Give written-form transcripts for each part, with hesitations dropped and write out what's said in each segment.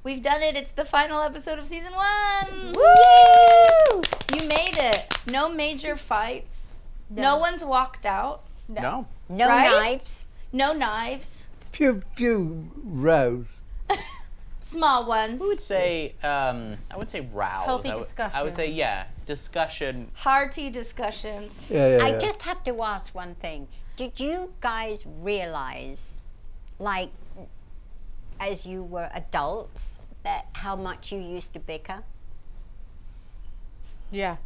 We've done it. It's the final episode of season 1. Woo! You made it. No major fights. No one's walked out. No. No Right? knives. No knives. Few rows. Small ones. I would say rows. Healthy I would discussions. say, yeah, discussion. Hearty discussions. Yeah. I just have to ask one thing. Did you guys realize, like, as you were adults, that how much you used to bicker? Yeah.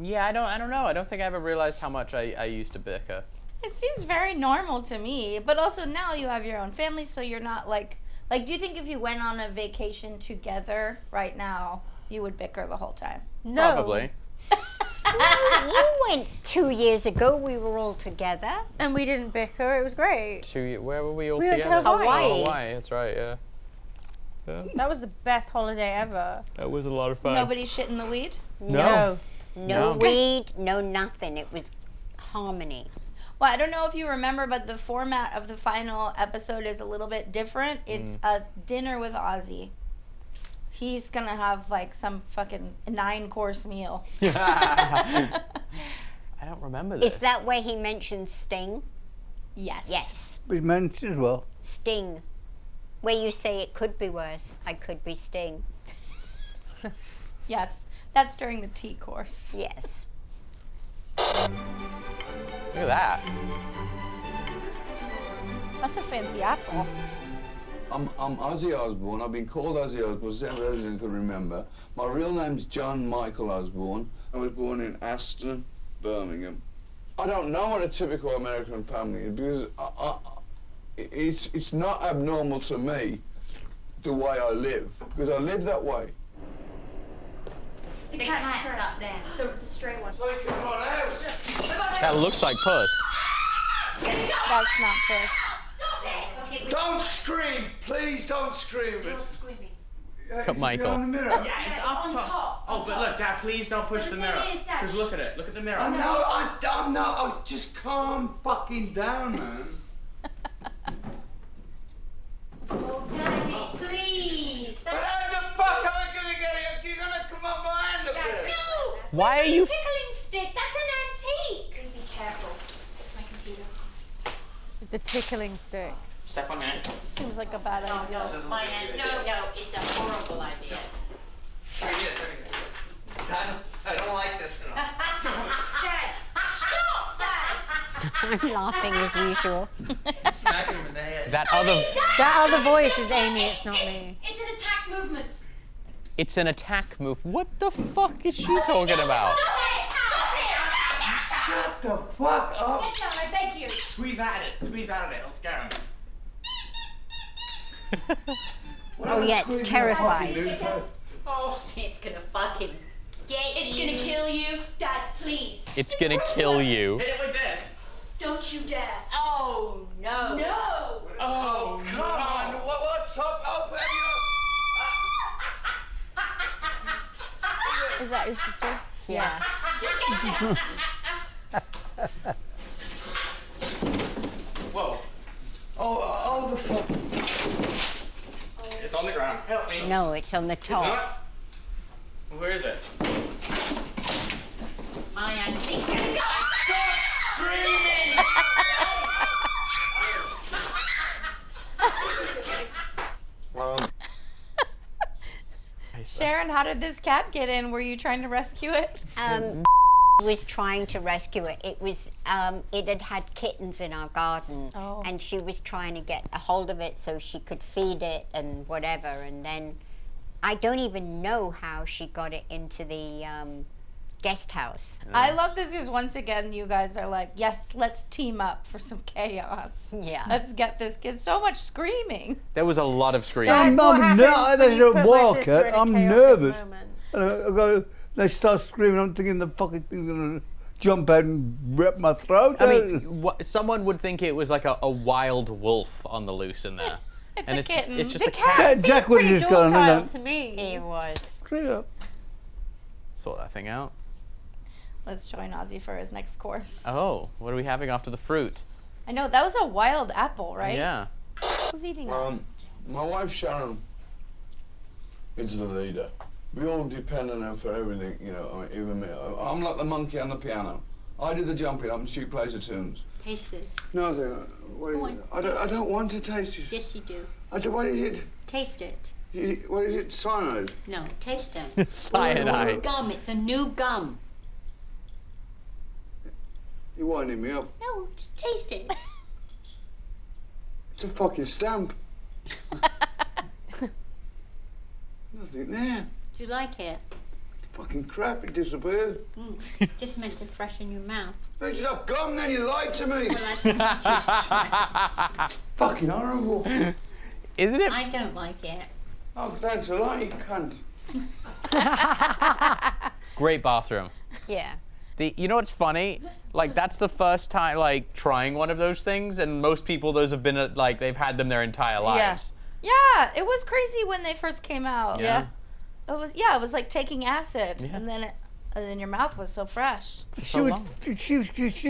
Yeah, I don't know. I don't think I ever realized how much I used to bicker. It seems very normal to me, but also now you have your own family, so you're not like, do you think if you went on a vacation together right now, you would bicker the whole time? No. Probably. You went 2 years ago. We were all together. And we didn't bicker. It was great. Where were we all We went to together? Hawaii. Oh, Hawaii, that's right, yeah. That was the best holiday ever. That was a lot of fun. Nobody shit in the weed? No. No No. weed, no nothing. It was harmony. Well, I don't know if you remember, but the format of the final episode is a little bit different. It's a dinner with Ozzy. He's gonna have like some fucking 9-course meal. I don't remember this. Is that where he mentioned Sting? Yes. Yes. We mentioned as well. Sting. Where you say it could be worse. I could be Sting. Yes. That's during the tea course. Yes. Look at that. That's a fancy apple. I'm Ozzy Osbourne. I've been called Ozzy Osbourne since I can remember. My real name's John Michael Osbourne. I was born in Aston, Birmingham. I don't know what a typical American family is because it's not abnormal to me the way I live because I live that way. The cat's up there. The stray one. So you can run out. That looks like puss. That's not this. Don't scream, please don't scream. You're screaming. Cut Michael. On the mirror. Yeah, it's up top. Oh, but look, Dad, please don't push But the the mirror. thing is, Dad, Because look at it. Look at the mirror. I'm not. I just calm fucking down, man. Oh, Daddy, please. But how the fuck am I gonna get it? You're gonna come up behind the bit. No! Why are you... Tickling stick, that's an antique! Be careful. It's my computer. The tickling stick. Step on it. Seems like a bad idea. This is my antique. No, it's a horrible idea. I don't like this at all. Dad, stop, Dad! I'm laughing as usual. Smacking him in the head. That other... That other voice is Amy, it's not me. It's an attack movement. It's an attack move. What the fuck is she talking about? Stop it! Shut the fuck up. Get down, I beg you. Squeeze out at it. Squeeze out at it. It'll scare him. Oh yeah, it's terrifying. Oh, it's gonna fucking get you. It's gonna kill you. Dad, please. It's gonna kill you. Hit it with this. Don't you dare. Oh, no. No! Oh, Come on, what's up? Open Is that your sister? Yeah. Whoa. Oh, the fuck. It's on the ground. Help me. No, it's on the It's top. not. Where is it? My antique's gonna go. Screaming! Sharon, how did this cat get in? Were you trying to rescue it? Was trying to rescue it. It was it had kittens in our garden, Oh. and she was trying to get a hold of it so she could feed it and whatever. And then I don't even know how she got it into the guest house. I love this because once again, you guys are like, yes, let's team up for some chaos. Yeah. Let's get this kid. So much screaming. There was a lot of screaming. That's what happens when you put my sister in a I'm chaotic nervous. moment. And I go, they start screaming. I'm thinking the fucking thing's gonna jump out and rip my throat. I mean, someone would think it was like a wild wolf on the loose in there. It's And a kitten. It's just The a cat cat. seems Jack would have pretty just gone, docile "No." to me. It was. Clear. Sort that thing out. Let's join Ozzy for his next course. Oh, what are we having after the fruit? I know, that was a wild apple, right? Yeah. Who's eating that? My wife Sharon is the leader. We all depend on her for everything, you know. I mean, even me. I'm like the monkey on the piano. I do the jumping up and she plays the tunes. Taste this. No, what is it? I don't want to taste this. Yes, you do. What is it? Taste it. What is it? Cyanide? No, taste it. It's Cyanide. gum. It's a new gum. You're winding me up. No, taste it. It's a fucking stamp. Nothing there. Do you like it? Fucking crap, it disappeared. It's just meant to freshen your mouth. It's not gum, then you lied to me. Well, I think you should try. Fucking horrible. Isn't it? I don't like it. Oh, thanks a lot, you cunt. Great bathroom. Yeah. You know what's funny? Like, that's the first time, like, trying one of those things, and most people, those have been, like, they've had them their entire lives. Yeah, it was crazy when they first came out. Yeah. It was like taking acid, and then your mouth was so fresh. She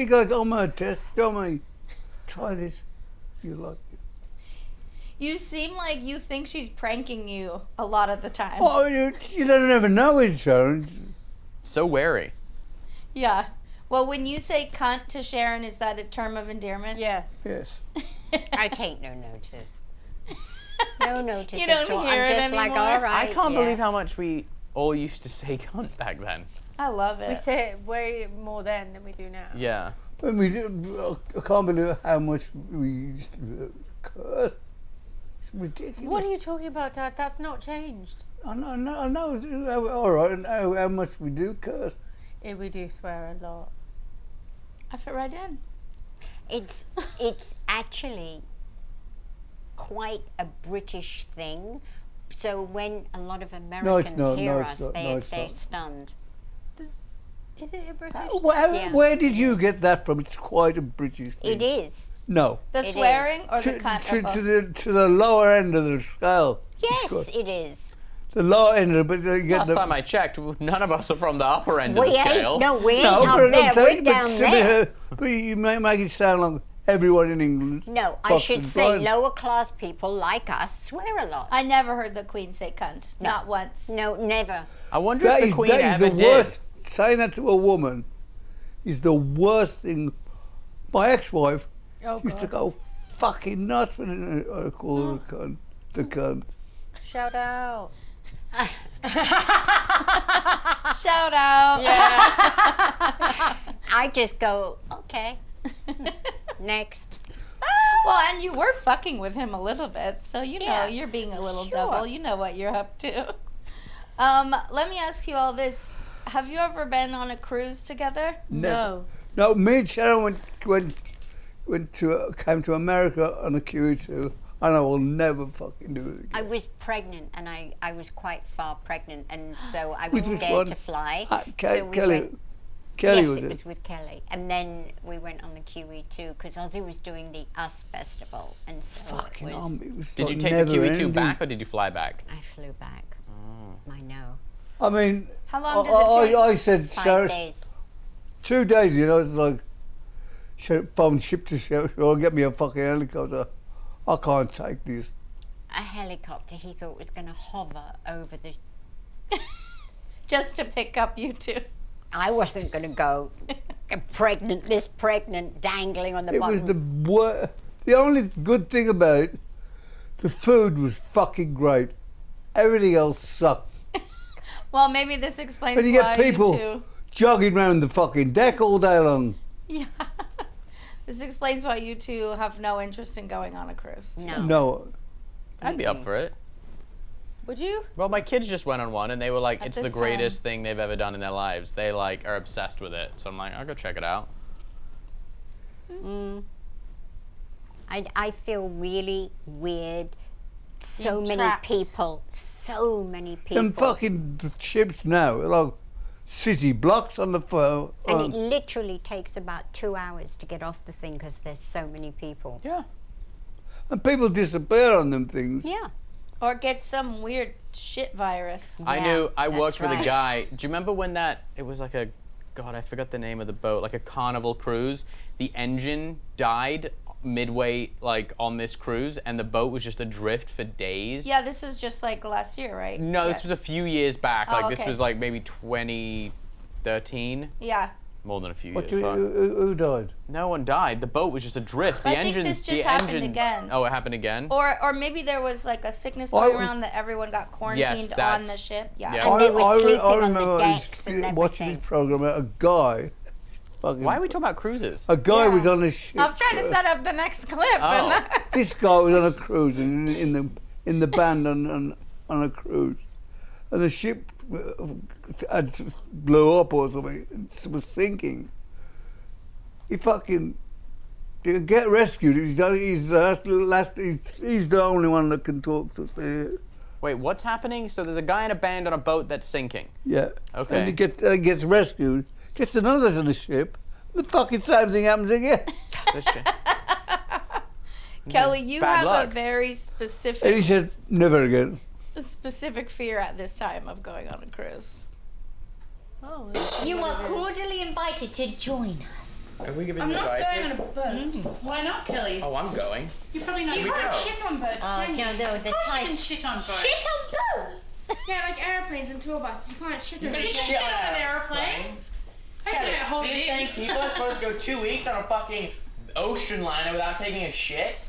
goes, "Oh my test, dummy, try this. You like it?" You seem like you think she's pranking you a lot of the time. Oh, you don't ever know it, Sharon. So wary. Yeah. Well, when you say cunt to Sharon, is that a term of endearment? Yes. Yes. I take no notice. No notice. You don't at all. hear I'm it just like, anymore? all right. I can't yeah. believe how much we all used to say cunt back then. I love it. We say it way more then than we do now. Yeah. When we do, I can't believe how much we used to curse. It's ridiculous. What are you talking about, Dad? That's not changed. I know. All right, and how much we do curse. Yeah, we do swear a lot. I fit right in. It's actually quite a British thing. So when a lot of Americans hear us, they're stunned. Is it a British? Yeah, Where did you get that from? It's quite a British thing. It is. No. The It swearing or the cunt? To the lower end of the scale. Yes, it is. The lower end of it, but you get Last time I checked, none of us are from the upper end of We the ain't. scale. No, we ain't No, up but there. I'm saying, We're down there. but you make it sound like everyone in England. No, I fucks should and say drives. lower class people like us swear a lot. I never heard the Queen say cunt. Not once. No, never. I wonder That if the is Queen ever the did. worst. Saying that to a woman is the worst thing. My ex-wife Oh, used to God. go fucking nuts when I call her a cunt. The cunt. Shout out. Shout out. I just go, okay. Next. Well, and you were fucking with him a little bit, so you know Yeah. you're being a little Sure. devil. You know what you're up to. Let me ask you all this. Have you ever been on a cruise together? No. No, me and Sharon came to America on a QE2, and I will never fucking do it I again. was pregnant, and I was quite far pregnant, and so I With was which scared one? to fly. Kelly, so we Kelly went, Kelly yes, was it it. was with Kelly. And then we went on the QE2 because Ozzy was doing the US Festival, and so Fucking it was, army. It was Did you like take the never QE2 ending. back or did you fly back? I flew back. I know. I mean, How long does it take? I said, 5 Sharon, days. 2 days, you know, it's like, phone ship to ship, or get me a fucking helicopter. I can't take this. A helicopter he thought was going to hover over the... Just to pick up you two. I wasn't going to go pregnant, this pregnant, dangling on the It bottom. was the only good thing about it, the food was fucking great. Everything else sucked. Well, maybe this explains And you why get people you two. jogging around the fucking deck all day long. Yeah. This explains why you two have no interest in going on a cruise. No. No. I'd be up for it. Would you? Well, my kids just went on one and they were like, At it's the this greatest thing they've ever done in their lives. They like are obsessed with it. So I'm like, I'll go check it out. I feel really weird. So Being many trapped. people. So many people. Them fucking ships now, like city blocks on the phone. And it literally takes about 2 hours to get off the thing because there's so many people. Yeah. And people disappear on them things. Yeah. Or get some weird shit virus. I Yeah, knew, I that's worked with a right. guy. Do you remember when it was like I forgot the name of the boat, like a Carnival cruise. The engine died midway like on this cruise, and the boat was just adrift for days. Yeah, this was just like last year, right? No, Yeah. this was a few years back. Oh, Like this okay. was like maybe 2013. Yeah. More than a few What years. Fuck. who died? No one died. The boat was just adrift. The I think engine. this just the happened engine, again. Oh, it happened again. Or maybe there was like a sickness going around that everyone got quarantined on that's- the ship. Yeah. yeah. And they were sleeping on the remember decks and watching this everything. program. A guy. Fucking, Why are we talking about cruises? A guy Yeah. was on a ship. I'm trying to set up the next clip. Oh. But This guy was on a cruise in the band on a cruise, and the ship had blew up or something. It was sinking. He fucking to get rescued. He's the only one that can talk to. Wait, what's happening? So there's a guy in a band on a boat that's sinking. Yeah. Okay. And he gets rescued. Gets another on the ship. The fucking same thing happens again. This shit. Kelly, you Bad have luck. a very And he specific said, never again. fear at this time of going on a cruise. Oh, You are cordially invited to join us. Have we been I'm not invited? going on a boat. Why not, Kelly? Oh, I'm going. You're probably not. You we can't go. shit on boats, can you? no, the Of course type- you can shit on boats. Shit on boats. Yeah, like airplanes and tour buses. You can't shit on can them. You can shit shit on on an an airplane. I Kelly, can't hold so you're it saying in. people are supposed to go 2 weeks on a fucking ocean liner without taking a shit?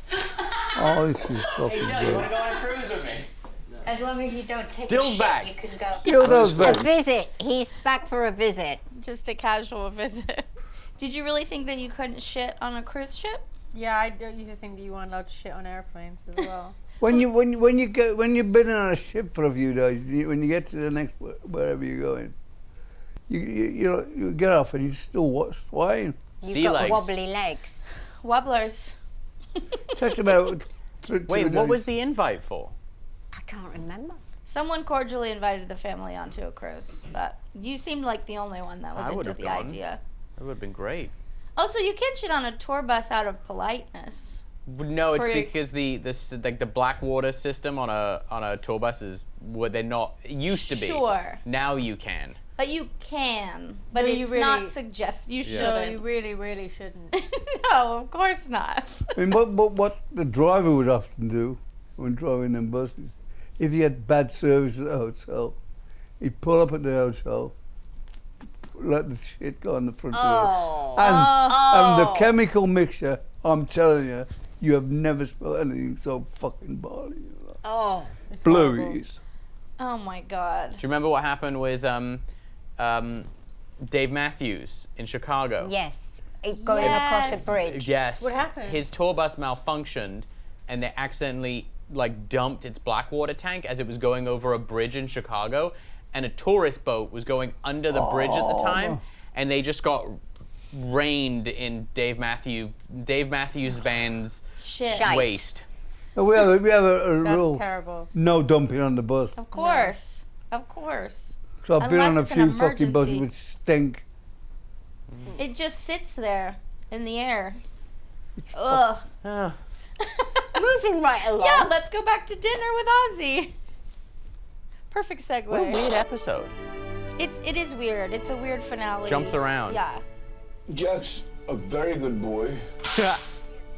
Oh, this is Hey, fucking Jill, you want good. to go on a cruise with me? As long as you don't take Dill's a shit, back. you can go. Still those A back. visit. He's back for a visit. Just a casual visit. Did you really think that you couldn't shit on a cruise ship? Yeah, I used to think that you weren't allowed to shit on airplanes as well. When you've been on a ship for a few days, when you get to the next wherever you're going, you get off and you still swaying. You've Sea got legs. wobbly legs. Wobblers. Takes about 2 Wait, days. what was the invite for? I can't remember. Someone cordially invited the family onto a cruise, but you seemed like the only one that was I into would've the gone. idea. That would have been great. Also, you can't shit on a tour bus out of politeness. No, it's For- because the black water system on a tour bus is what they're not it used to be. Sure. Now you can. But you can. But No, you it's really- not suggest. You So shouldn't. you really, really shouldn't. No, of course not. I mean, what the driver would often do when driving them buses, if he had bad service at the hotel, he'd pull up at the hotel, let the shit go on the front Oh. door, and the chemical mixture. I'm telling you, you have never smelled anything so fucking barley. Oh. It's Blue horrible. is. Oh my God. Do you remember what happened with Dave Matthews in Chicago? Yes. Going across Yes. a bridge. Yes. What happened? His tour bus malfunctioned, and they accidentally dumped its black water tank as it was going over a bridge in Chicago, and a tourist boat was going under the bridge at the time, and they just got rained in Dave Matthews Band's Shit. Shite. waste. No, we have a That's rule: terrible. no dumping on the bus. Of course. Of course. So I've been Unless on a it's an few fucking buses emergency. which stink. It just sits there in the air. Ugh. Ah. Moving right along. Yeah, let's go back to dinner with Ozzy. Perfect segue. What a weird episode. It is weird. It's a weird finale. Jumps around. Yeah. Jack's a very good boy,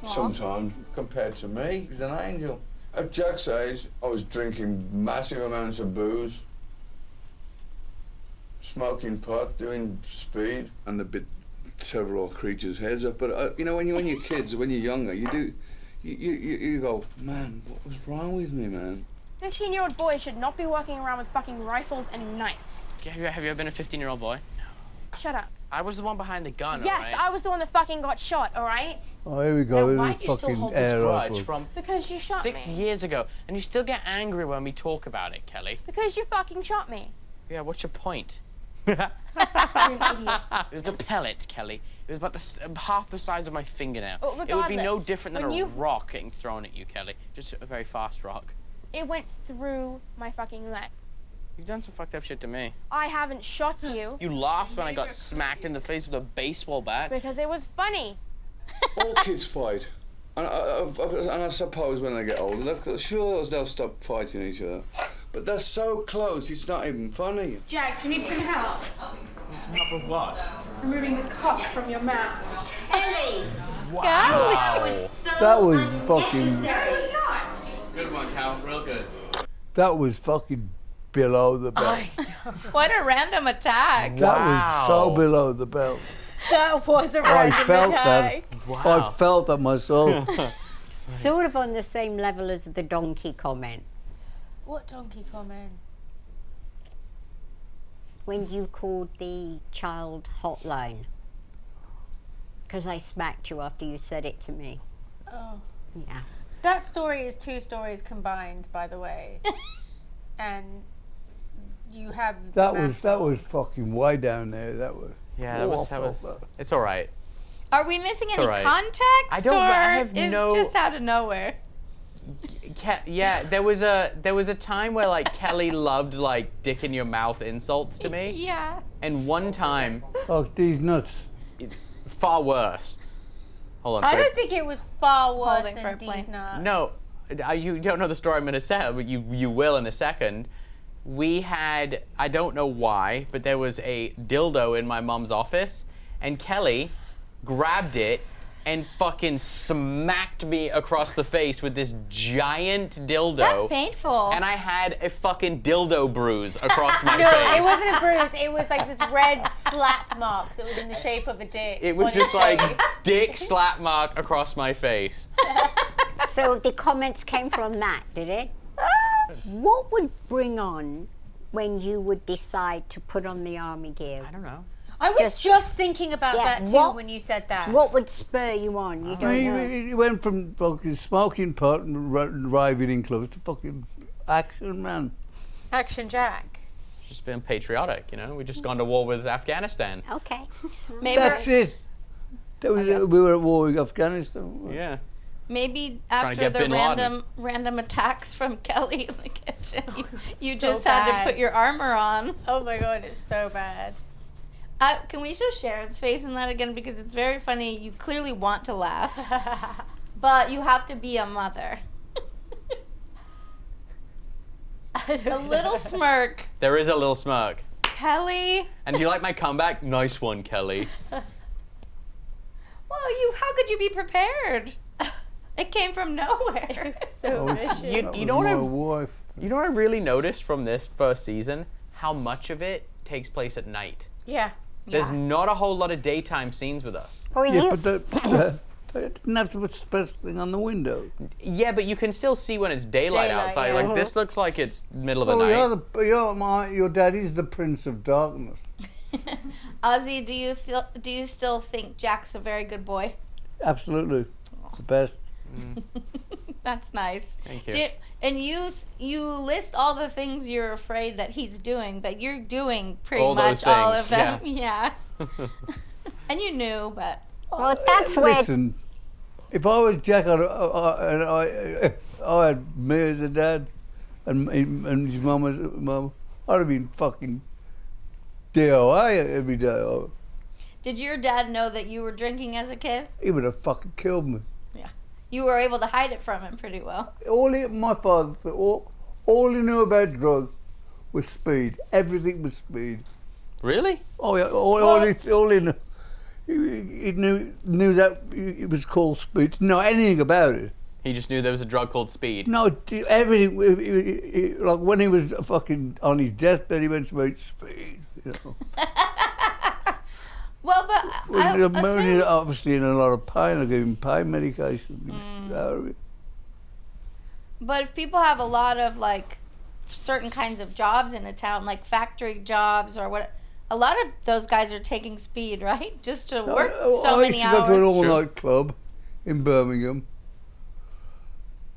sometimes, compared to me. He's an angel. At Jack's age, I was drinking massive amounts of booze, smoking pot, doing speed, and the bit several creatures' heads up. But you know, when you're kids, when you're younger, you go, man, what was wrong with me, man? 15-year-old boys should not be walking around with fucking rifles and knives. Have you ever been a 15-year-old boy? Shut up. I was the one behind the gun, Yes, alright? I was the one that fucking got shot, alright? Oh, here we go. Now, why This do you is still fucking hold this air grudge rifle. from Because you shot 6 me. years ago, and you still get angry when we talk about it, Kelly? Because you fucking shot me. Yeah, what's your point? You're an idiot. It was a pellet, Kelly. It was about half the size of my fingernail. Oh, It would be no regardless, different than when a you- rock getting thrown at you, Kelly. Just a very fast rock. It went through my fucking leg. You've done some fucked up shit to me. I haven't shot you You laughed when I got smacked in the face with a baseball bat. because it was funny. All kids fight. And I suppose when they get older, sure they'll stop fighting each other. But they're so close, it's not even funny. Jack, do you need some help? Some help with what? Removing the cock from your mouth. Kelly, That was so That was fucking. unnecessary. It was not. Good one, Cal. Real good. That was fucking below the belt. What a random attack. That was so below the belt. That was a I random felt attack. that. I felt that myself. Sort of on the same level as the donkey comment. What donkey comment? When you called the child hotline. Because I smacked you after you said it to me. Oh. Yeah. That story is 2 stories combined, by the way. And you have That was fucking way down there. That was. Yeah, that was. It's all right. Are we missing any alright. context? I don't- or I have it's no- just out of nowhere? Yeah, there was a time where like Kelly loved like dick in your mouth insults to me, Yeah. and one time, Fuck these nuts. far worse. Hold on. I Fred. don't think it was far worse Holding for a than plane. D's nuts. No, you don't know the story I'm going to tell, but you will in a second. We had, I don't know why, but there was a dildo in my mom's office, and Kelly grabbed it and fucking smacked me across the face with this giant dildo. That's painful. And I had a fucking dildo bruise across my No, face. it wasn't a bruise. It was like this red slap mark that was in the shape of a dick. It was on just his like face. dick slap mark across my face. So the comments came from that, did it? What would bring on when you would decide to put on the army gear? I don't know. I was just thinking about Yeah, that too what- when you said that. What would spur you on? You don't know. He went from fucking smoking pot and driving in clubs to fucking action, man. Action Jack. Just being patriotic, you know? We just gone to war with Afghanistan. Okay. Maybe, That's it. That was, we were at war with Afghanistan. Yeah. maybe to after get the Bin Laden. random attacks from Kelly in the kitchen, you So just had bad. to put your armor on. Oh my god, it's so bad. Can we show Sharon's face in that again? Because it's very funny. You clearly want to laugh, but you have to be a mother. A little smirk. There is a little smirk. Kelly. And do you like my comeback? Nice one, Kelly. Well, how could you be prepared? It came from nowhere. So vicious. You know what my I wife. You know what I really noticed from this first season? How much of it takes place at night. Yeah. There's not a whole lot of daytime scenes with us. Oh, Yeah, you, but they didn't have to put special thing on the window. Yeah, but you can still see when it's daylight Daylight, outside. yeah. Like this looks like it's middle of the Oh, night. your daddy's the Prince of Darkness. Ozzy, do you still think Jack's a very good boy? Absolutely, the best. That's nice. Thank you. And you list all the things you're afraid that he's doing, but you're doing pretty All those much all of things, them. Yeah. And you knew, but well, that's where. Listen, if I was Jack, and I had me as a dad, and his mum as a mum, I'd have been fucking DOA every day. did your dad know that you were drinking as a kid? He would have fucking killed me. You were able to hide it from him pretty well. My father said, all he knew about drugs was speed. Everything was speed. Really? Oh yeah, all he knew. He knew that it was called speed. Didn't know anything about it. He just knew there was a drug called speed. No, everything. Like when he was fucking on his deathbed, he went to speed. You know. Well, but I He's assume, obviously in a lot of pain. I gave him pain medication. but if people have a lot of like certain kinds of jobs in a town, like factory jobs or what, a lot of those guys are taking speed, right? Just to work so I many used to go to an hours. all-night club in Birmingham.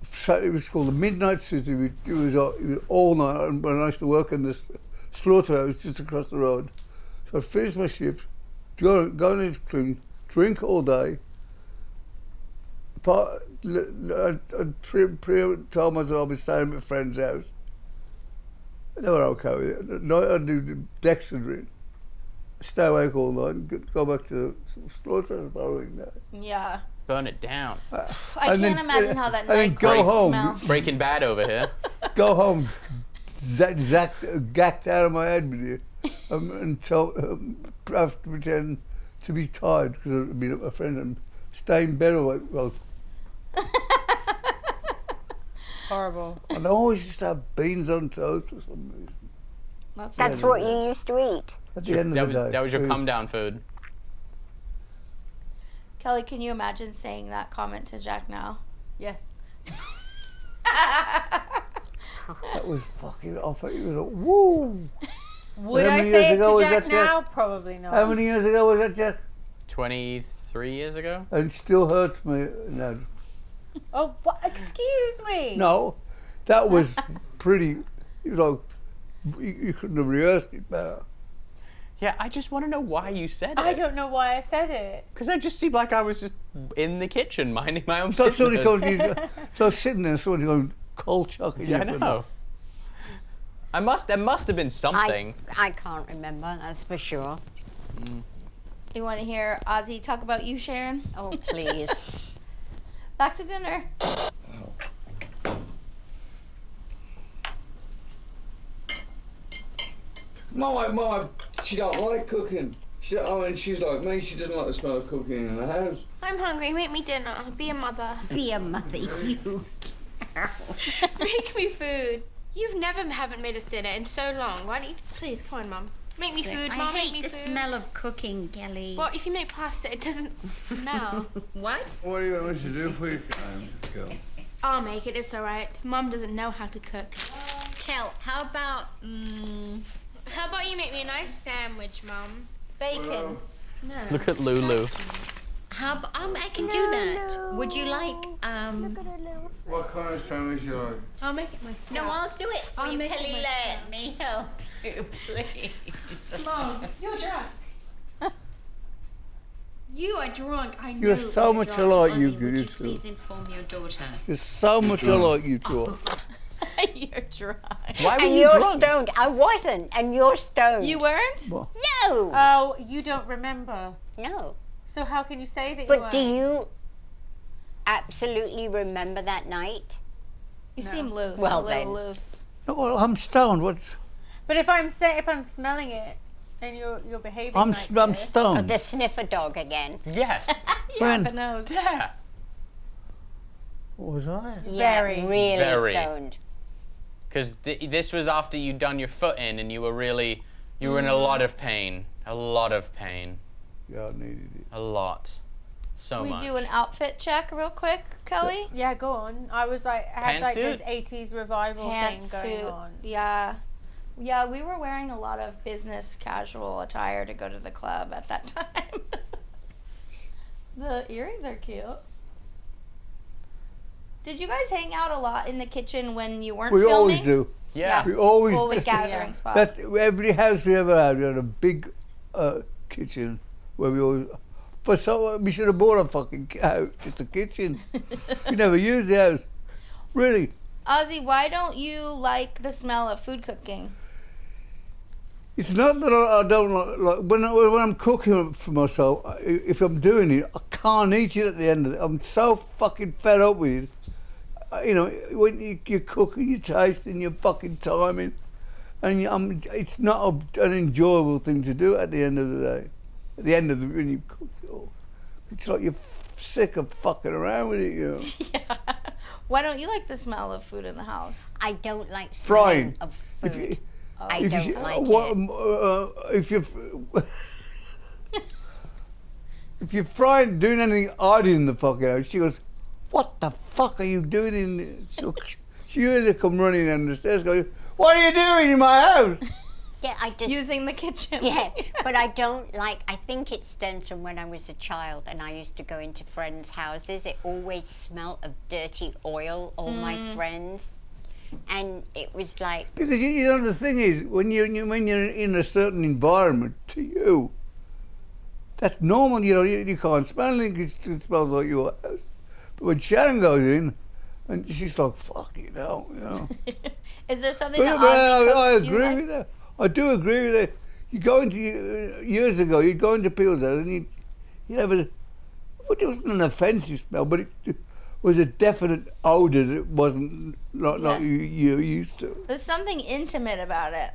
So it was called the Midnight City. It was all night. And when I used to work in this slaughterhouse just across the road, so I'd finish my shift, go in this club, drink all day. I told myself I'd be staying at my friend's house. They were okay with it. At night I'd do the Dexedrine. Stay awake all night and go back to the slaughterhouse the following day. Yeah. Burn it down. I can't imagine how that and then night go home. smells. Breaking Bad over here. Go home, gacked out of my head with you, and have to pretend to be tired because I'd been at my friend and stay in bed all well. Horrible. And I always used to have beans on toast for some reason. That's what you used to eat. At the end of the day. That was your come down food. Kelly, can you imagine saying that comment to Jack now? Yes. That was fucking off. It was like, woo! Would How I many say years it ago to was Jack that, Jack? now? Probably not. How many years ago was that, Jack? 23 years ago? And it still hurts me. No, Oh, what? Excuse me. no, that was pretty. You know, you couldn't have rehearsed it better. Yeah, I just want to know why you said it. I don't know why I said it. Because I just seemed like I was just in the kitchen minding my own So business. somebody goes, so sitting there, somebody going cold chucking. Yeah, I know. There must have been something. I can't remember, that's for sure. You want to hear Ozzy talk about you, Sharon? Oh, please. Back to dinner. My wife, she don't like cooking. She's like me, she doesn't like the smell of cooking in the house. I'm hungry. Make me dinner. Be a mother. Be a mother, you. Make me food. You've never haven't made us dinner in so long. Why don't you please come on, Mum? Make me food, Mum. Make me food. of cooking, Kelly. Well, if you make pasta, it doesn't smell. What? What do you want me to do for you, girl? I'll make it. It's all right. Mum doesn't know how to cook. Kel, how about How about you make me a nice sandwich, Mum? bacon? No. Look at Lulu. How I can do that. Would you like What kind of sandwich you like? I'll make it myself. No, I'll do it for I'll you, make it Kelly. myself. Let me help you, please. Mom, you're drunk. You are drunk. I know. You're so much alike, you two. Please inform your daughter. You're so much alike, you two. You're drunk. Why were And you you're drunk? stoned. I wasn't, and you're stoned. You weren't? Well, No. Oh, you don't remember. No. So how can you say that But do weren't? you absolutely remember that night? You seem loose. Well, a little then. loose. no, well, I'm stoned. What's? But if I'm smelling it and you're behaving I'm like this, stoned. The sniffer dog again. Yes. When? The nose. Yeah. What was I? Yeah, Very. really Very. stoned. Because this was after you'd done your foot in and you were in a lot of pain. A lot of pain. Yeah, I needed it. A lot. So We much. do an outfit check real quick, Kelly. yeah, go on. I was like, I had like this Pantsuit? 80s revival thing going on. Yeah. Yeah, we were wearing a lot of business casual attire to go to the club at that time. The earrings are cute. Did you guys hang out a lot in the kitchen when you weren't We filming? always do. Yeah. We always. Always that's- gathering spot. That every house we ever had, we had a big kitchen where we always. For some, we should have bought a fucking house, just a kitchen. We never used the house. Really. Ozzy, why don't you like the smell of food cooking? It's not that I don't like when I'm cooking for myself. If I'm doing it, I can't eat it at the end of it. I'm so fucking fed up with it. You know, when you're cooking, you're tasting, you're fucking timing, and it's not an enjoyable thing to do at the end of the day. At the end of when you cook it all, it's like you're sick of fucking around with it. You know. Yeah. Why don't you like the smell of food in the house? I don't like Frying. smelling of If food. you, I if don't you, like it. if you if you're frying, doing anything odd in the fucking house, she goes, "What the fuck are you doing in this?" So she usually come running down the stairs, going, "What are you doing in my house?" Yeah, I just Using the kitchen. yeah, but I don't like. I think it stems from when I was a child and I used to go into friends' houses. It always smelled of dirty oil. All my friends, and it was like Because you know the thing is, when you're in a certain environment, to you, that's normal. You know, you can't smell it because it smells like your house. But when Sharon goes in, and she's like, "Fuck you know." Is there something But, that but Ozzy cooks I you agree like? with that. I do agree with that. You go into years ago, you go into people's house and you have a. Well, it wasn't an offensive smell, but it was a definite odour that wasn't not you're used to. There's something intimate about it.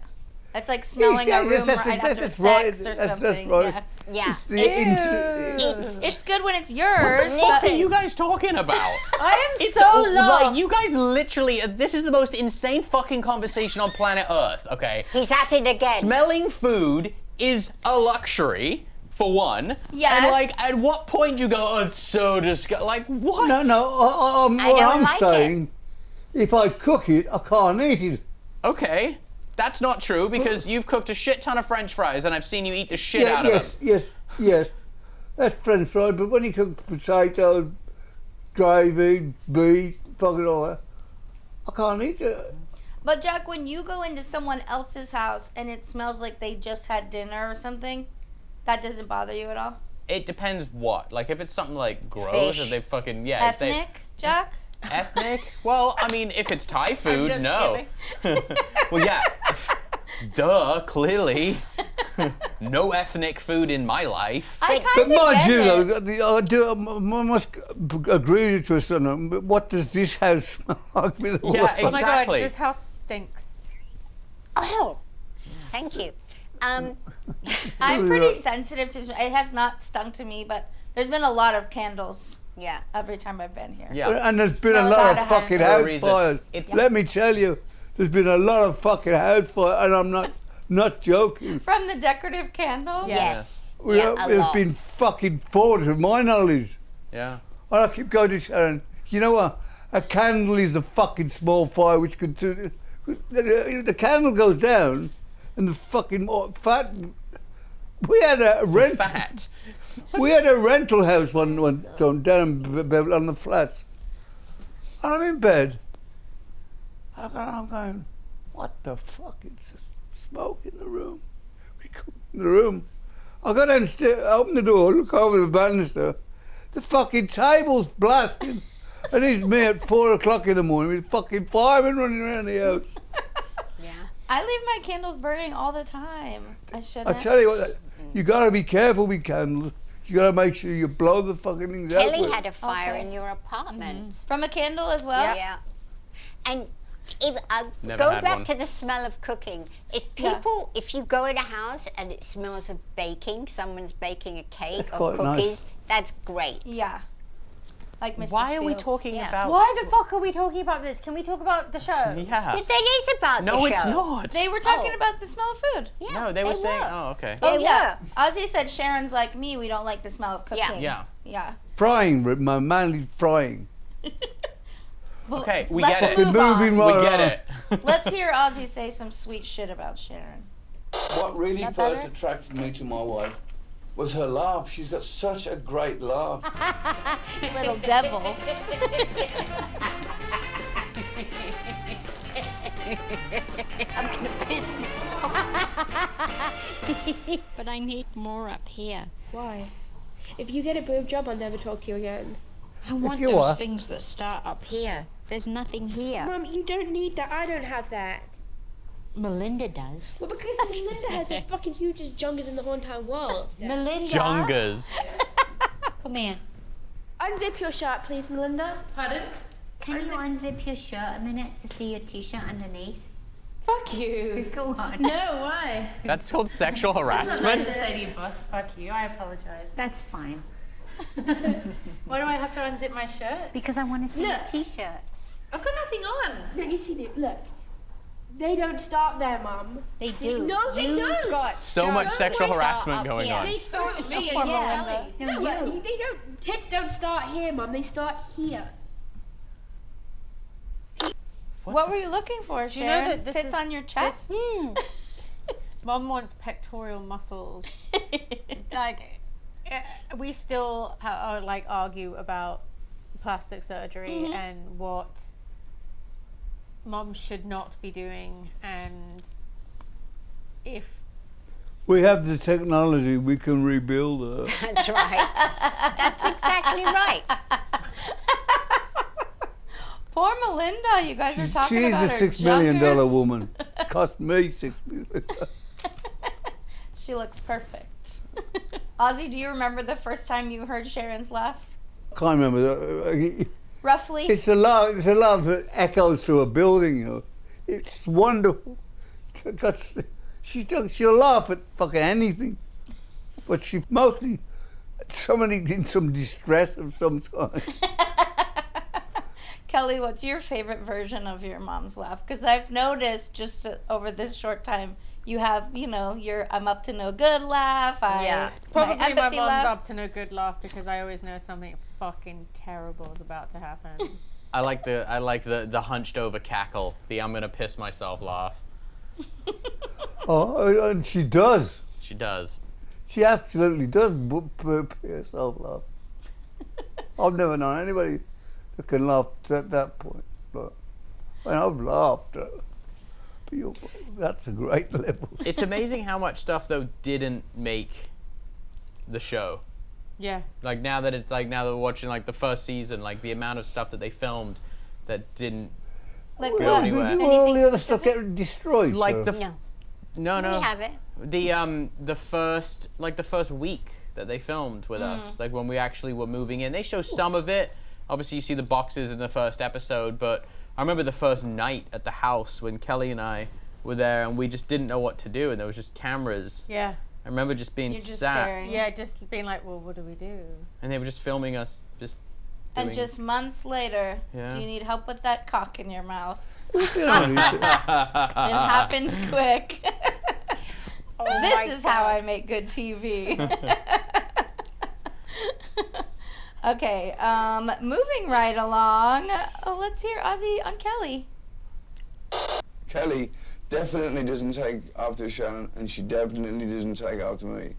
That's like smelling a room right after sex or That's something. right. Yeah. It's good when it's yours. What are you guys talking about? I am It's so lost. like you guys literally. This is the most insane fucking conversation on planet Earth. Okay. He's at it again. Smelling food is a luxury, for one. Yes. And like, at what point do you go, oh, it's so disgusting? Like, what? No. What don't I'm like saying, if I cook it, I can't eat it. Okay. That's not true because you've cooked a shit ton of French fries and I've seen you eat the shit out of them. Yes. That's French fries, but when you cook potatoes, gravy, beef, fucking all that, I can't eat it. But Jack, when you go into someone else's house and it smells like they just had dinner or something, that doesn't bother you at all? It depends what. Like, if it's something like gross Fish. or they fucking, yeah. Ethnic, Jack? Ethnic? Well, I mean, if it's Thai food, just no. Well, yeah. Duh, clearly. No ethnic food in my life. I But kind of mind get you, it. I must agree to a certain. But what does this house smell like? With all Yeah, the Oh my exactly. god, this house stinks. Oh, thank you. I'm pretty sensitive to it. Has not stung to me, but there's been a lot of candles Yeah. every time I've been here. Yeah. And there's been a Smells lot out of of fucking hand. For a house reason. fires. It's- Let me tell you, there's been a lot of fucking house fires, and I'm not joking. From the decorative candles? Yes. We Yeah, a there's lot. been fucking 4 to my knowledge. Yeah. And I keep going to Sharon. You know what? A candle is a fucking small fire which could. The candle goes down, and the fucking fat. We had a rent. Fat. We had a rental house one time down in Beverly on the flats. And I'm in bed. I'm going, what the fuck? It's smoke in the room. We go in the room. I go downstairs, open the door, look over the banister. The fucking table's blasting. And he's me at 4 o'clock in the morning with fucking firemen running around the house. Yeah. I leave my candles burning all the time. I I shouldn't. tell you what, you gotta be careful with candles. You gotta make sure you blow the fucking things out. Kelly with. had a fire Okay. in your apartment. From a candle as well? Yeah. And if Never go had back one. to the smell of cooking. If Yeah. people, if you go in a house and it smells of baking, someone's baking a cake That's or quite nice. cookies, that's great. Yeah. Like Mrs. Why are we Fields. talking Yeah. about... Why the fuck are we talking about this? Can we talk about the show? Yeah. Because that is about the show. No, it's not. They were talking Oh. about the smell of food. Yeah, No, they were saying... were. Oh, okay. Oh, They yeah. Ozzy said Sharon's like me. We don't like the smell of cooking. Yeah. Yeah. Frying, my manly frying. Well, Okay, we let's get it. move on. Moving We right get along. it. Let's hear Ozzy say some sweet shit about Sharon. What really That first better? attracted me to my wife was her laugh. She's got such a great laugh. Little devil. I'm gonna piss myself. But I need more up here. Why? If you get a boob job, I'll never talk to you again. I want you those are. things that start up here. There's nothing here. Mum, you don't need that. I don't have that. Melinda does. Well, because Melinda has the fucking hugest jungas in the whole entire world. Melinda. Jungas. Come here. Unzip your shirt, please, Melinda. Pardon? Can you unzip your shirt a minute to see your t-shirt underneath? Fuck you. Go on. No, why? That's called sexual Nice harassment. to say to you, boss. Fuck you. I apologize. That's fine. Why do I have to unzip my shirt? Because I want to see your Look. t-shirt. I've got nothing on. No, yes, you do. Look. They don't start there, Mum. They See, do. No, they You've don't. got So just much sexual start harassment up going here. on. They start Me here. and Yeah. Kelly. No, No, but you. they don't. Tits don't start here, Mum. They start here. What were you looking for, Do you Sharon? know that this Tits is on your chest? Mom wants pectoral muscles. Like, we still like argue about plastic surgery and what Mom should not be doing, and if We have the technology, we can rebuild her. That's right. That's exactly right. Poor Melinda. You guys are talking She's about a her $6 million junkers. woman. Cost me $6 million. She looks perfect. Ozzy, do you remember the first time you heard Sharon's laugh? Can't remember. That. Roughly? It's a laugh that echoes through a building. You know. It's wonderful. She'll laugh at fucking anything, but she mostly somebody in some distress of some kind. Kelly, what's your favorite version of your mom's laugh? Because I've noticed just over this short time, you have, your I'm up to no good laugh. Probably my empathy mom's laugh. up to no good laugh because I always know something fucking terrible is about to happen. I like the hunched over cackle, the I'm gonna piss myself laugh. Oh, and she does. She does. She absolutely does put herself laugh. I've never known anybody that can laugh at that point. But I've laughed. That's a great level. It's amazing how much stuff though didn't make the show. Yeah. Like now that we're watching like the first season, like the amount of stuff that they filmed that didn't Like go what? anywhere. Did all the other stuff get destroyed? Like so? No. We have it. The first week that they filmed with us, like when we actually were moving in, they show some of it. Obviously, you see the boxes in the first episode, but I remember the first night at the house when Kelly and I were there, and we just didn't know what to do, and there was just cameras. Yeah. I remember just being You're just sat, staring. Yeah, just being like, well, what do we do? and they were just filming us just. And doing- just months later, Yeah. do you need help with that cock in your mouth? Yeah, It happened quick. Oh This my is how God. I make good TV. Okay, moving right along. Let's hear Ozzy on Kelly. Kelly definitely doesn't take after Sharon, and she definitely doesn't take after me.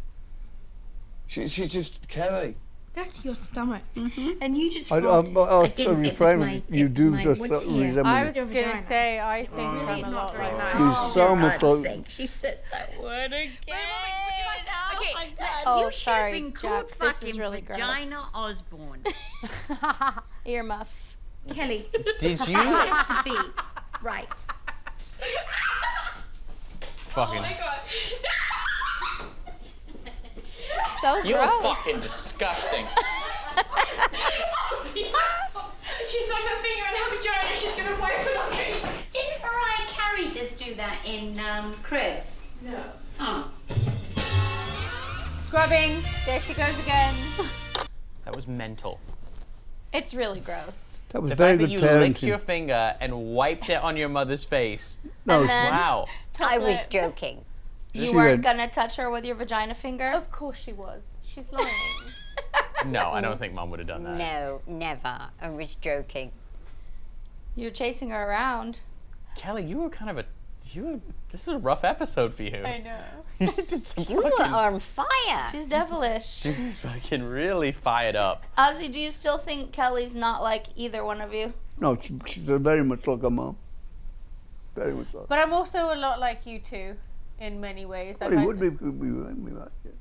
She's just Kelly. That's your stomach. And you just I farted. was didn't, so it was reframed. my- You it was do my- just what's here? resemble I me. was Your going to vagina. say, I think I'm a lot like that. You so much like. She said that word again. Okay, Oh, you should sorry, have been Jack, called this is fucking really Vagina gross. Osbourne. Earmuffs. Kelly, Did you? it has to be right. Fucking. So You're gross. fucking disgusting. She's got her finger in her vagina. She's gonna wipe it on me. Didn't Mariah Carey just do that in Cribs? No. Oh. Scrubbing. There she goes again. That was mental. It's really gross. That was The very fact that good you licked parenting. your finger and wiped it on your mother's face. No, And then- Wow. I was joking. You She weren't went- gonna touch her with your vagina finger? Of course she was. She's lying. No, I don't think Mom would have done that. No, never. I was joking. You're chasing her around. Kelly, you were kind of this was a rough episode for you. I know. You did some You were fucking, on fire. She's devilish. she was fucking really fired up. Ozzy, do you still think Kelly's not like either one of you? No, she's very much like her mom. Very much like. But I'm also a lot like you two in many ways. Well, he would be like it.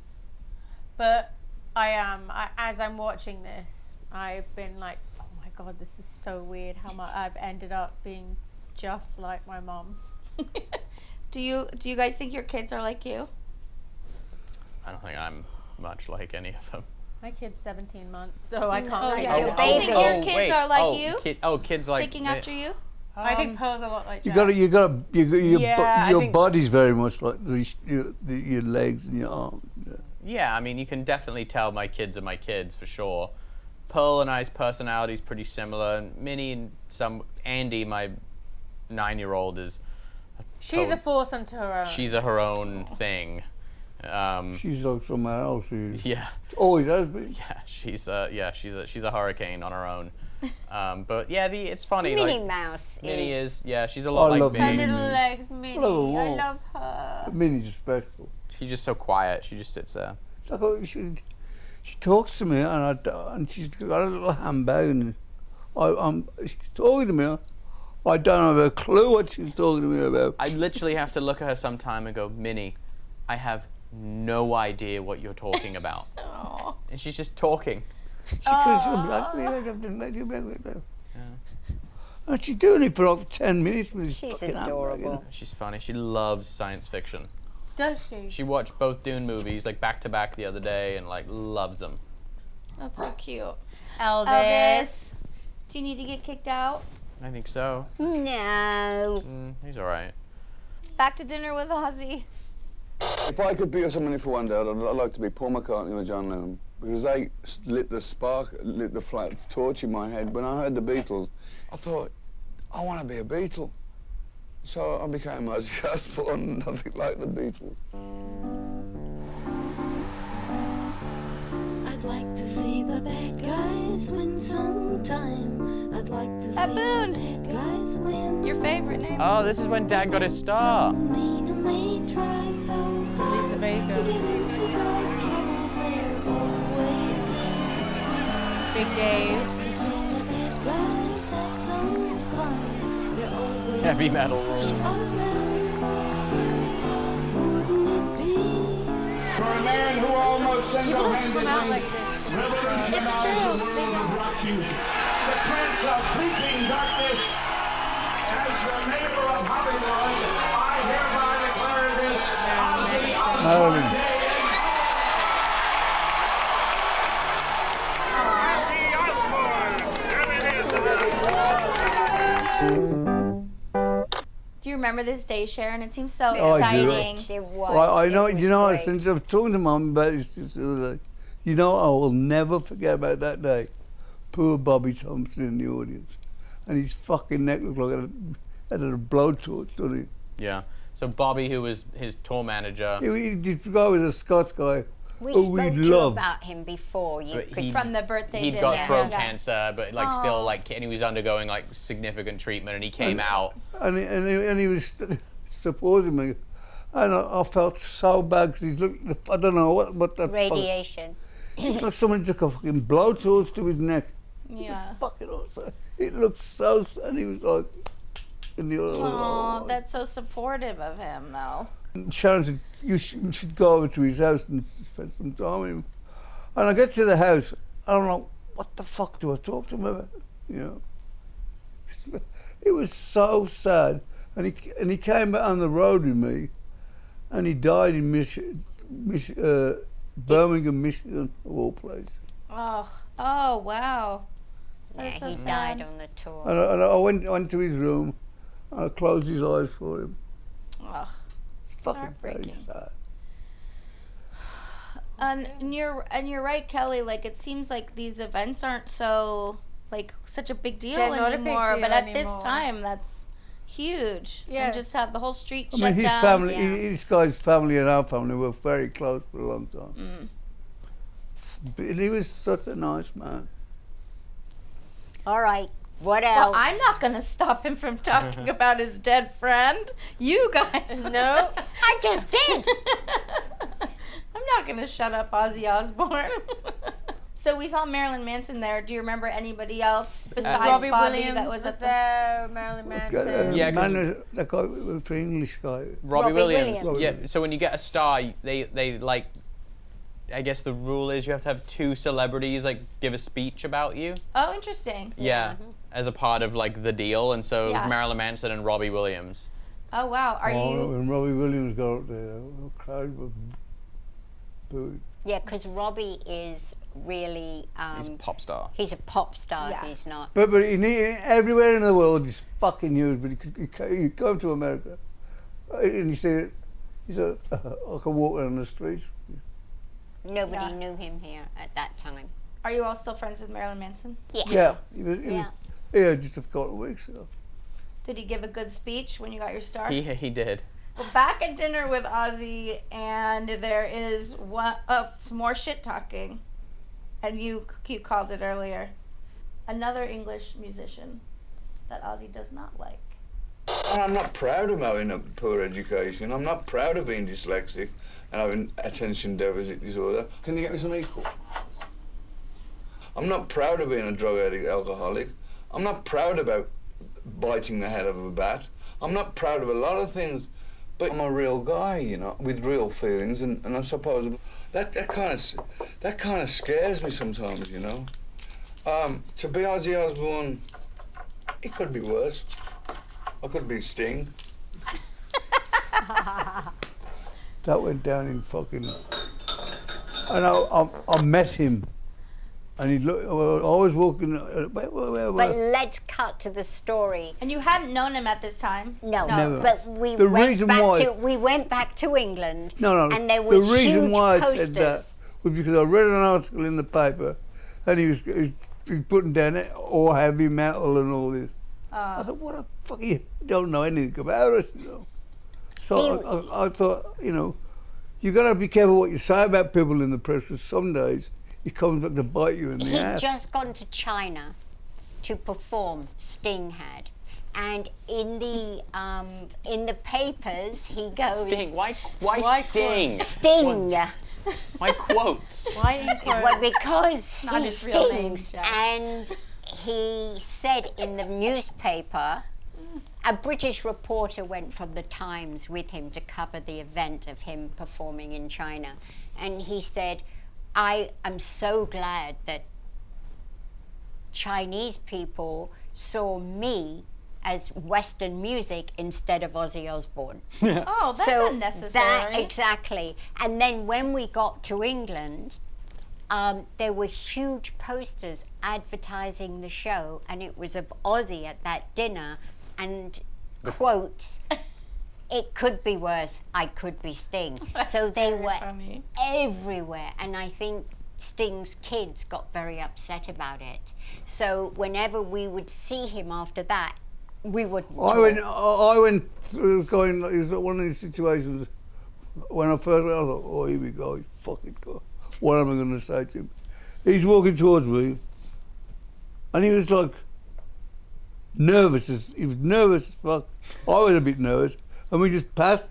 But I am, as I'm watching this, I've been like, oh my God, this is so weird how much I've ended up being just like my mom. Do you guys think your kids are like you? I don't think I'm much like any of them. My kid's 17 months, so I can't. Oh, like yeah. your You think baby. your kids are like you? Kids like Taking after you? I think Pearl's a lot like You Jack. Yeah, I your think- body's very much like your legs and your arms. Yeah. Yeah, I mean, you can definitely tell my kids are my kids for sure. Pearl and I's personality's pretty similar, and Minnie and Andy, my 9-year-old, is. She's a force unto her own. She's her own thing. She's like someone else. Yeah, Always has been. yeah, she's a hurricane on her own. But yeah, it's funny. Minnie like, Mouse Minnie is. she's a lot I like love me. her little legs, Minnie. Oh, I wow. love her. Minnie's special. She's just so quiet. She just sits there. It's like, she talks to me and she's got a little handbag and she's talking to me. I don't have a clue what she's talking to me about. I literally have to look at her sometime and go, Minnie, I have no idea what you're talking about. Aw. And she's just talking. And she's doing it for like 10 minutes with this She's fucking handbag, adorable. you know. She's funny. She loves science fiction. Does she? She watched both Dune movies like back to back the other day and like loves them. That's so cute. Elvis. Elvis, do you need to get kicked out? I think so. No. He's all right. Back to dinner with Ozzy. If I could be somebody for one day, I'd like to be Paul McCartney or John Lennon, because they lit the torch in my head. When I heard the Beatles, I thought, I want to be a Beatle. So I became Ozzy Osbourne, nothing like the Beatles. I'd like to see the bad guys win sometime. I'd like to see the bad guys win. Your favorite name? Oh, this is when Dad got his star. Mean and they try so hard Lisa to Baker. get into the trouble they're always in. Big Dave. To see the bad guys have some fun. They're always Heavy metal. around. Wouldn't it be? For a man who almost People don't come out single-handedly like this. It's true. They don't. rock music. The prince of creeping darkness, as the mayor of Hollywood, I hereby declare this Ozzy Osbourne Day. Do you remember this day, Sharon? It seems so Oh, I do. exciting. It was. Well, I it know, was you know, great. since I've talked to Mum about this just the other day, you know, I will never forget about that day. Poor Bobby Thompson in the audience. And his fucking neck looked like it had a blowtorch, didn't it? Yeah. So Bobby, who was his tour manager, This guy was a Scots guy We who spoke we to you loved. about him before. You But could he's- From the birthday he'd dinner. got throat Yeah. cancer, but like still like, and he was undergoing like significant treatment, and he came out. And he was supporting me. And I felt so bad because he's looking, I don't know what the radiation. fuck. It's like someone took a fucking blowtorch to his neck. Yeah. Fucking awesome. It looked so, and he was like, in the other. Oh, that's so supportive of him, though. Sharon said, you should go over to his house and spend some time with him. And I get to the house, I don't know, what the fuck do I talk to him about? You know? It was so sad. And he came back on the road with me, and he died in Birmingham, Michigan, of all places. Oh, wow. Yeah, That's so he sad. died on the tour. And I went to his room, and I closed his eyes for him. Ugh. Fucking very heartbreaking. sad. And you're right, Kelly. Like, it seems like these events aren't so like such a big deal They're not a big anymore. deal But at this anymore. time, that's huge. Yeah. And just have the whole street I shut mean, his down. family, Yeah. this guy's family and our family were very close for a long time. And he was such a nice man. All right. What Well, else? I'm not going to stop him from talking about his dead friend. You guys. No. I just did. I'm not going to shut up Ozzy Osbourne. So we saw Marilyn Manson there. Do you remember anybody else besides Robbie Bobby Williams that was at the... there. Marilyn Manson. Yeah, 'cause- that guy was the English guy. Robbie Williams. Williams. Yeah. So when you get a star, they like, I guess the rule is you have to have two celebrities like give a speech about you. Oh, interesting. Yeah. As a part of like the deal, and so it Yeah. was Marilyn Manson and Robbie Williams. Oh, wow. Are you... When Robbie Williams got up there, the crowd was booed. Yeah, because Robbie is really. He's a pop star. He's a pop star. Yeah. He's not. But everywhere in the world he's fucking huge. But he come to America, and he said, I can walk around the streets. Nobody Yeah. knew him here at that time. Are you all still friends with Marilyn Manson? Yeah. Yeah, he was Yeah. here just a couple of weeks ago. Did he give a good speech when you got your star? He did. Well, back at dinner with Ozzy, and there is some more shit talking, and you called it earlier. Another English musician that Ozzy does not like. And I'm not proud of having a poor education. I'm not proud of being dyslexic and having attention deficit disorder. Can you get me some equal? I'm not proud of being a drug addict, alcoholic. I'm not proud about biting the head of a bat. I'm not proud of a lot of things, but I'm a real guy, you know, with real feelings, and I suppose that kind of scares me sometimes, you know. To be Ozzy Osbourne, it could be worse. I could be Sting. That went down in fucking. And I met him And he'd look, I was walking, where? But let's cut to the story. And you hadn't known him at this time? No, Never. but we The went reason back why- to England. No, and there were the reason huge why posters. I said that was because I read an article in the paper and he was putting down it, all heavy metal and all this. I thought, what a fuck, you don't know anything about us, you know. So I thought, you know, you got to be careful what you say about people in the press, because some days it comes back to bite you in the He'd ass. just gone to China to perform, Sting had. And in the papers, he goes... Sting. Why Sting? Sting. Why quotes? Why in quotes? Well, because Not he his real name, stings. Jack. And he said in the newspaper, a British reporter went from the Times with him to cover the event of him performing in China. And he said, I am so glad that Chinese people saw me as Western music instead of Ozzy Osbourne. Oh, that's unnecessary. Exactly. And then when we got to England, there were huge posters advertising the show, and it was of Ozzy at that dinner, and quotes, it could be worse, I could be Sting. So they were everywhere, and I think Sting's kids got very upset about it. So whenever we would see him after that, we wouldn't I went through going, it was one of these situations when I first went, I thought, oh, here we go, fucking God. What am I going to say to him? He's walking towards me, and he was like, he was nervous as fuck. I was a bit nervous, and we just passed.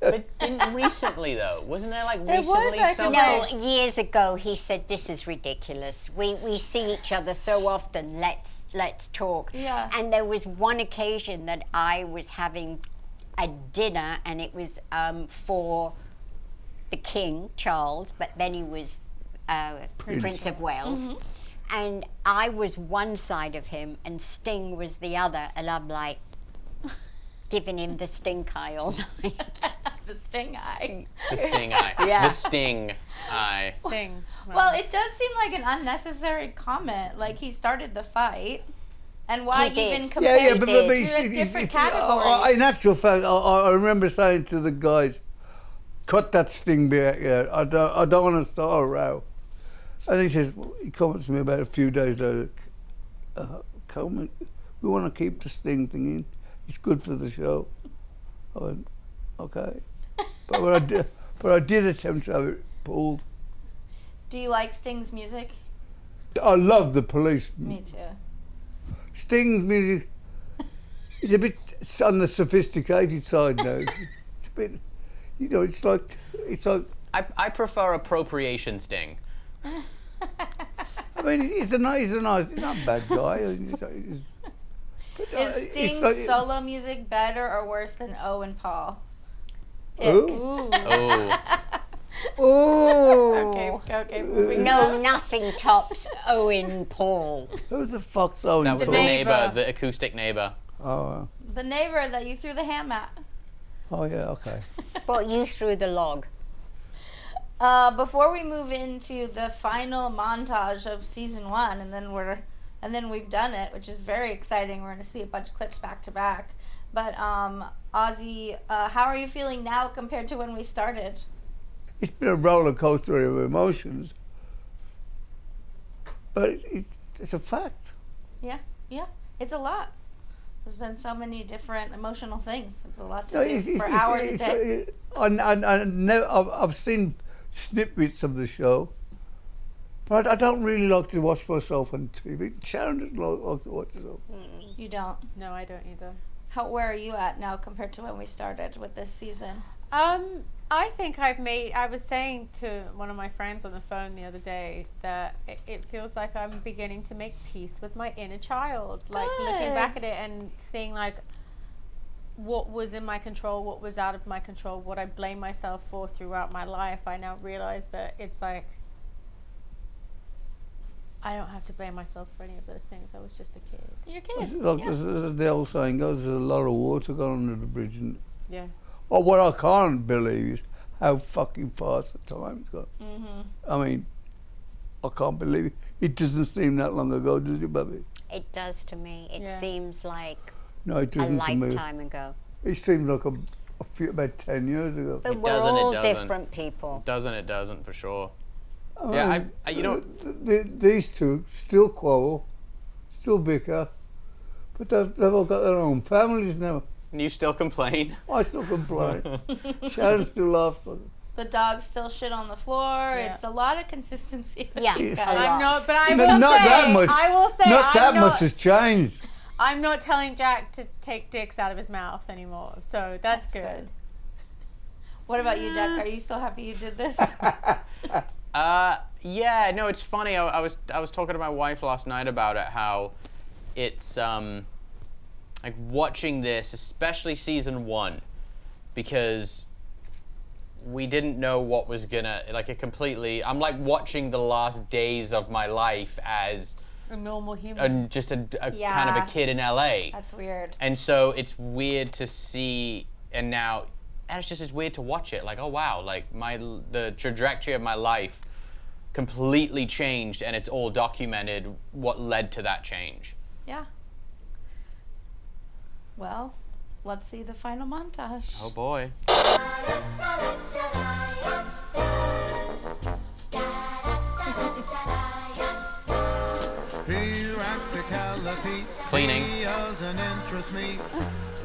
But didn't recently though? Wasn't there like There was, recently like, something? No, years ago he said, this is ridiculous. We see each other so often, let's talk. Yeah. And there was one occasion that I was having a dinner, and it was for the King, Charles, but then he was Prince of Wales. Mm-hmm. And I was one side of him and Sting was the other, and I'm like giving him the stink eye all night. The sting eye. The sting eye. Yeah. The sting eye. Sting. Well, it does seem like an unnecessary comment. Like, he started the fight. And why He did. even compare but to different categories? in actual fact, I remember saying to the guys, cut that Sting bit out. I don't want to start a row. And he says, he comments to me about a few days later, Coleman, we want to keep the Sting thing in. It's good for the show. I went, okay. But I did attempt to have it pulled. Do you like Sting's music? I love the Police. Me too. Sting's music is a bit on the sophisticated side now. It's a bit, you know, it's like. I prefer appropriation Sting. I mean, he's not a bad guy. Is Sting's solo music better or worse than Owen Paul? Ooh. Oh. Ooh. Okay, moving No, on. nothing tops Owen Paul. Who the fuck's Owen That was Paul? the neighbor, the acoustic neighbor. Oh, The neighbor that you threw the ham at. oh yeah, okay. But you threw the log. Before we move into the final montage of season 1, and then we've done it, which is very exciting. We're going to see a bunch of clips back to back. But Ozzy, how are you feeling now compared to when we started? It's been a roller coaster of emotions, but it's a fact. Yeah, it's a lot. There's been so many different emotional things. It's a lot to do for hours a day. I've seen snippets of the show, but I don't really like to watch myself on TV. Sharon doesn't like to watch herself. You don't? No, I don't either. Where are you at now compared to when we started with this season? I think I was saying to one of my friends on the phone the other day that it feels like I'm beginning to make peace with my inner child. Like looking back at it and seeing like what was in my control, what was out of my control, what I blame myself for throughout my life. I now realize that it's like I don't have to blame myself for any of those things. I was just a kid. You're a kid. Like as the old saying goes, there's a lot of water gone under the bridge. And Yeah. well, what I can't believe is how fucking fast the time's gone. Mm-hmm. I mean, I can't believe it. It doesn't seem that long ago, does it, Bobby? It does to me. It seems like No, it a doesn't to me. lifetime ago. It seems like a few, about 10 years ago. But we're all different people. It doesn't, for sure. You know... These two still quarrel, still bicker, but they've all got their own families now. And you still complain? I still complain. Sharon still laughs. The dogs still shit on the floor. Yeah. It's a lot of consistency. Yeah, I'm not, but I No, will not say, that much. I will say, Not that I'm much has changed. I'm not telling Jack to take dicks out of his mouth anymore, so that's good. What about you, Jack? Are you still happy you did this? Yeah, no, it's funny. I was talking to my wife last night about it, how it's like watching this, especially season 1, because we didn't know what was gonna, like, it completely, I'm like watching the last days of my life as a normal human. Just a kind of a kid in LA. That's weird. And so it's weird to see, and it's weird to watch it. Like, oh wow, like the trajectory of my life completely changed, and it's all documented what led to that change. Yeah. Well, let's see the final montage. Oh boy. Cleaning. Doesn't interest me.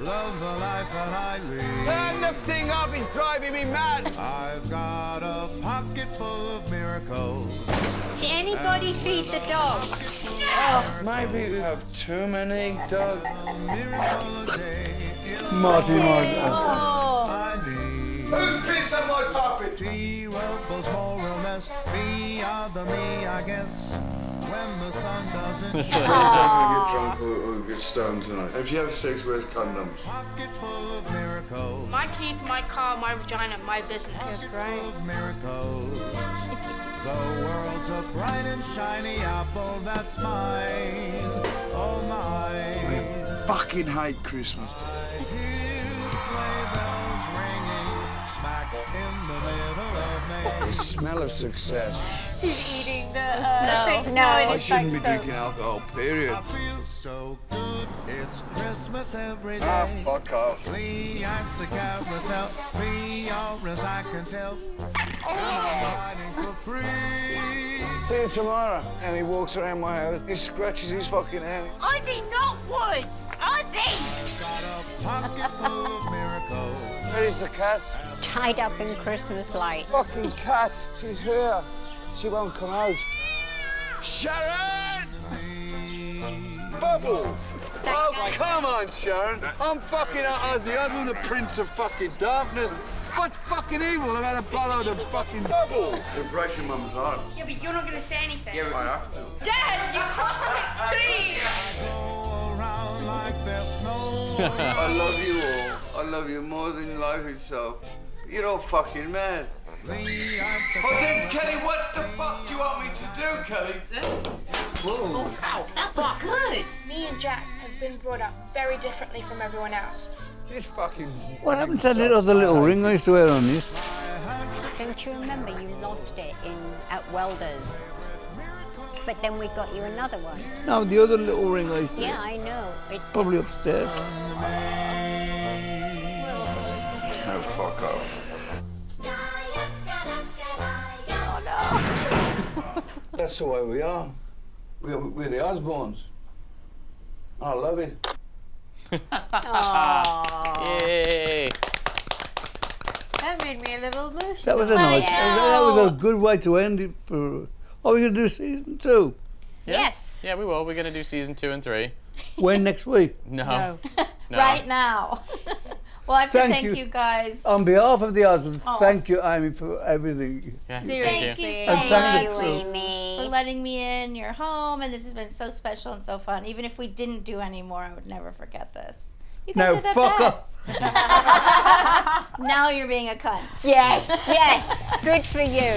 Love the life that I lead. Turn the thing up, it's driving me mad. I've got a pocket full of miracles. Did anybody feed the dog? Oh, maybe we have too many dogs. Marty. Who pissed on my puppet? T-Rebels more or less. Me are the me, I guess. When the sun doesn't Please don't get drunk or get stoned tonight. If you have sex, wear condoms. Pocket full of miracles. My teeth, my car, my vagina, my business. That's right. Of miracles. The world's a bright and shiny apple that's mine. Oh mine. Fucking hate Christmas. I hear sleigh bells ringing smack in the middle of May. The smell of success. She's eating the snow. snow. I shouldn't be drinking alcohol, period. I feel so good. It's Christmas every day. Ah, fuck off. Leanne's a carousel. Free or as I can tell. Riding for free. See you tomorrow. And he walks around my house. He scratches his fucking head. Ozzy, not wood! Ozzy! Got a pocket full of miracles. Where is the cat? Tied up in Christmas lights. Fucking cat. She's here. She won't come out. Sharon! Bubbles! Oh, come on, Sharon. I'm fucking Ozzy Osbourne, the Prince of fucking Darkness. What's fucking evil about a bottle of fucking bubbles? You're breaking Mum's heart. Yeah, but you're not gonna say anything. Yeah, I have to. Dad, you can't! Please! Go around like there's snow. I love you all. I love you more than life itself. You're all fucking mad. But then, Kelly, what the fuck do you want me to do, Kelly? Whoa. Wow, that was good. Me and Jack have been brought up very differently from everyone else. This fucking... What happened to that other little ring I used to wear on this? Don't you remember you lost it at Welders? But then we got you another one. No, the other little ring I used to Yeah, I know. probably upstairs. No, fuck off. That's the way we are. We're the Osbournes. I love it. Yay! That made me a little emotional. That was a nice. That was a good way to end it. For are we going to do season 2? Yeah. Yes. Yeah, we will. We're gonna do season 2 and 3. When next week? No. Right now. Well, I have to thank you guys. On behalf of the Osbournes, Oh. thank you, Amy, for everything. Yeah, Thank you so And much thank you. for letting me in your home, and this has been so special and so fun. Even if we didn't do any more, I would never forget this. You guys No, are the fuck best. Now you're being a cunt. Yes, yes. Good for you.